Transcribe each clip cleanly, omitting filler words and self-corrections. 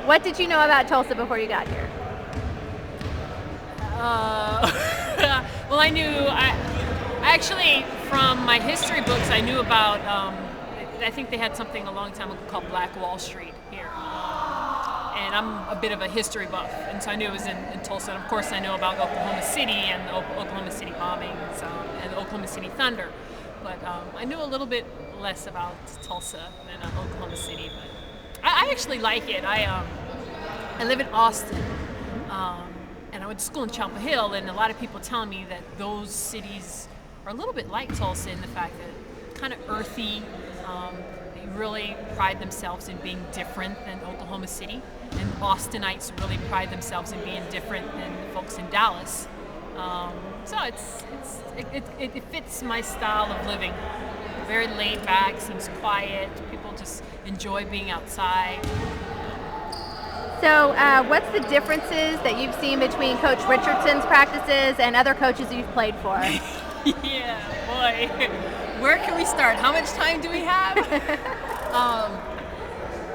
What did you know about Tulsa before you got here? Well, I actually, from my history books, I knew about, I think they had something a long time ago called Black Wall Street here. And I'm a bit of a history buff, and so I knew it was in Tulsa. And of course, I know about Oklahoma City and the Oklahoma City bombings and the Oklahoma City Thunder. But I knew a little bit less about Tulsa than Oklahoma City. But I actually like it. I live in Austin, and I went to school in Chapel Hill, and a lot of people tell me that those cities are a little bit like Tulsa in the fact that kind of earthy. They really pride themselves in being different than Oklahoma City, and Austinites really pride themselves in being different than folks in Dallas. So it fits my style of living. Very laid back, seems quiet. People just enjoy being outside. So what's the differences that you've seen between Coach Richardson's practices and other coaches you've played for? Yeah, boy. Where can we start? How much time do we have?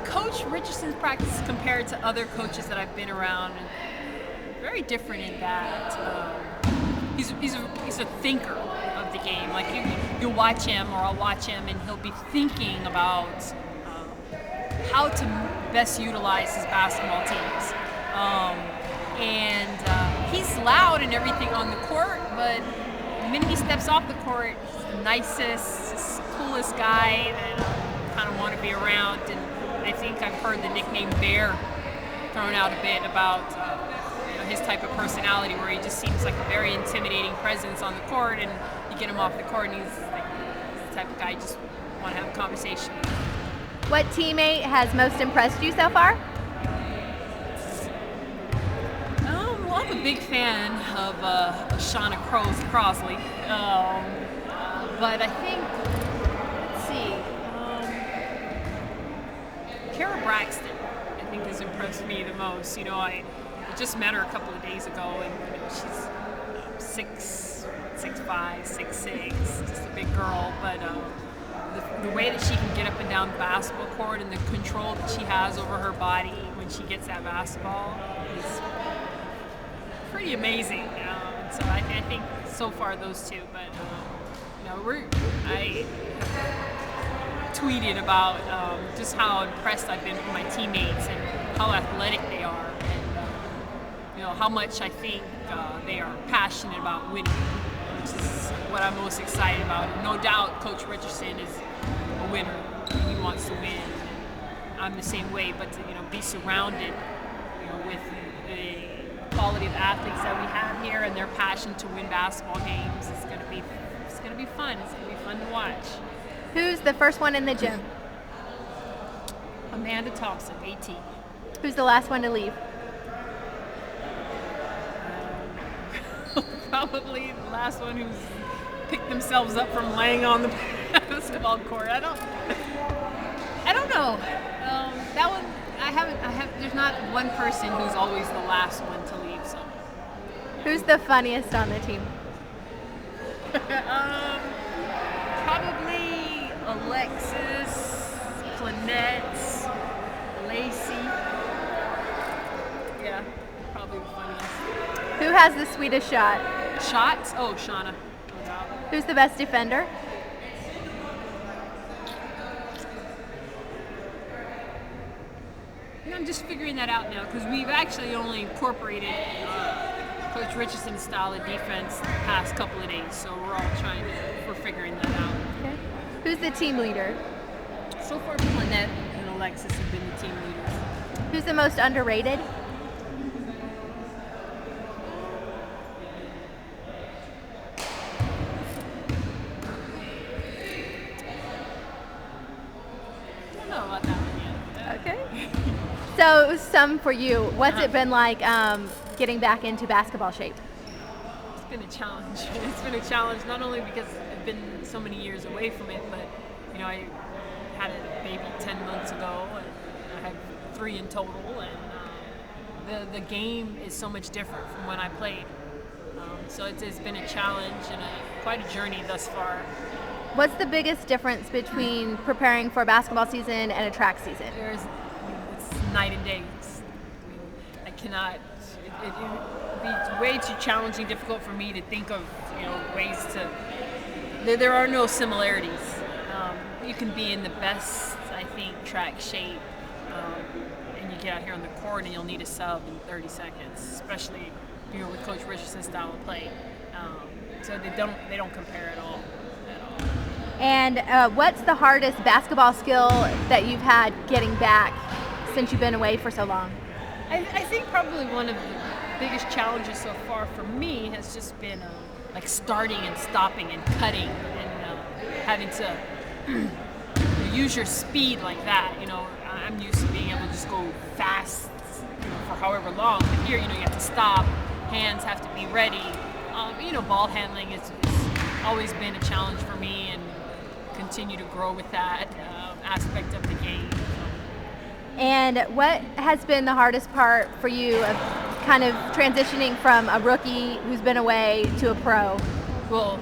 Coach Richardson's practice compared to other coaches that I've been around, very different in that he's a thinker of the game. Like you'll watch him, or I'll watch him, and he'll be thinking about how to best utilize his basketball teams. He's loud and everything on the court, but the minute he steps off the court, he's the nicest, coolest guy that I kind of want to be around. And I think I've heard the nickname Bear thrown out a bit about his type of personality, where he just seems like a very intimidating presence on the court, and you get him off the court and he's the type of guy you just want to have a conversation with. What teammate has most impressed you so far? Well, I'm a big fan of Shauna Crosley, but I think, let's see, Kara Braxton, I think, has impressed me the most. I just met her a couple of days ago, and she's 6'5", 6'6", just a big girl, but the way that she can get up and down the basketball court and the control that she has over her body when she gets that basketball is pretty amazing. So I think so far those two, but I tweeted about just how impressed I've been with my teammates and how athletic they are, and how much I think they are passionate about winning, which is what I'm most excited about. And no doubt Coach Richardson is a winner. He wants to win. And I'm the same way, but to be surrounded with the quality of athletes that we have here and their passion to win basketball games, it's going to be fun. It's going to be fun to watch. Who's the first one in the gym? Amanda Thompson, 18. Who's the last one to leave? Probably the last one who's picked themselves up from laying on the basketball court. I don't know. That one, there's not one person who's always the last one to leave. So. Who's the funniest on the team? Probably Alexis, Clanette, Lacey. Yeah, probably the funniest. Who has the sweetest shot? Shots? Oh, Shauna. Who's the best defender? I'm just figuring that out now, because we've actually only incorporated Coach Richardson's style of defense the past couple of days, so we're figuring that out. Okay. Who's the team leader? So far, Lynette and Alexis have been the team leaders. Who's the most underrated? I don't know about that one yet. Okay. So, some for you. What's it been like getting back into basketball shape? It's been a challenge. It's been a challenge not only because I've been so many years away from it, but I had a baby 10 months ago, and I had 3 in total, and the game is so much different from when I played. So it's been a challenge and quite a journey thus far. What's the biggest difference between preparing for a basketball season and a track season? It's night and day. cannot. It'd be way too challenging, difficult for me to think of ways to. There are no similarities. You can be in the best, I think, track shape, and you get out here on the court and you'll need a sub in 30 seconds, especially with Coach Richardson's style of play. So they don't compare at all. And what's the hardest basketball skill that you've had getting back since you've been away for so long? I think probably one of the biggest challenges so far for me has just been like starting and stopping and cutting and having to use your speed like that. I'm used to being able to just go fast for however long, but here you have to stop, hands have to be ready. Ball handling has always been a challenge for me, and continue to grow with that aspect of the game. And what has been the hardest part for you of kind of transitioning from a rookie who's been away to a pro? Well,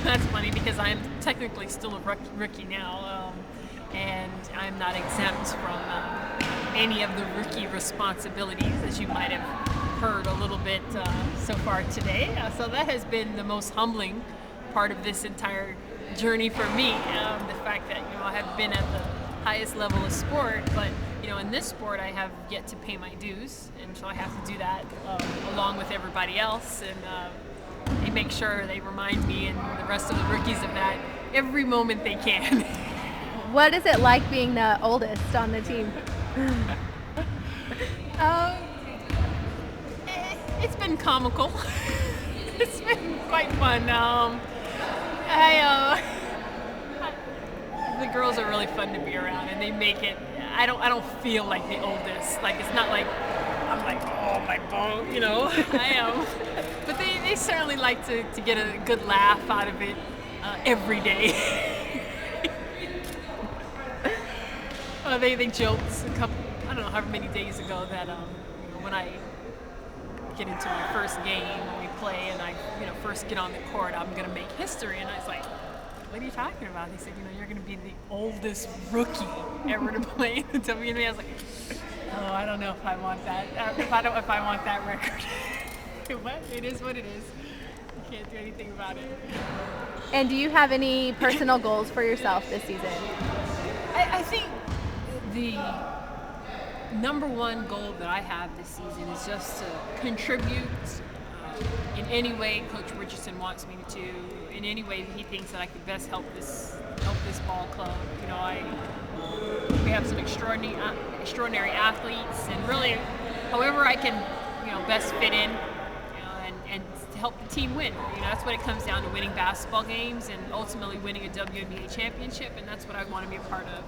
that's funny because I'm technically still a rookie now, and I'm not exempt from any of the rookie responsibilities, as you might have heard a little bit so far today. So that has been the most humbling part of this entire journey for me, the fact that I have been at the highest level of sport, but in this sport I have yet to pay my dues, and so I have to do that along with everybody else, and they make sure they remind me and the rest of the rookies of that every moment they can. What is it like being the oldest on the team? It's been comical. It's been quite fun. The girls are really fun to be around, and they make it. I don't feel like the oldest. Like, it's not like I'm like, oh my bone, I am. But they certainly like to get a good laugh out of it every day. They joked a couple, I don't know however many days ago, that when I get into my first game when we play and I first get on the court, I'm gonna make history. And I was like, what are you talking about? They said, you're gonna be the oldest rookie ever to play in the WNBA. I was like, oh, I don't know if I want that. If I want that record. But it is what it is. You can't do anything about it. And do you have any personal goals for yourself this season? I think the number one goal that I have this season is just to contribute in any way Coach Richardson wants me to, in any way that he thinks that I could best help this ball club. We have some extraordinary athletes, and really, however I can, best fit in, and to help the team win. That's what it comes down to: winning basketball games and ultimately winning a WNBA championship, and that's what I want to be a part of.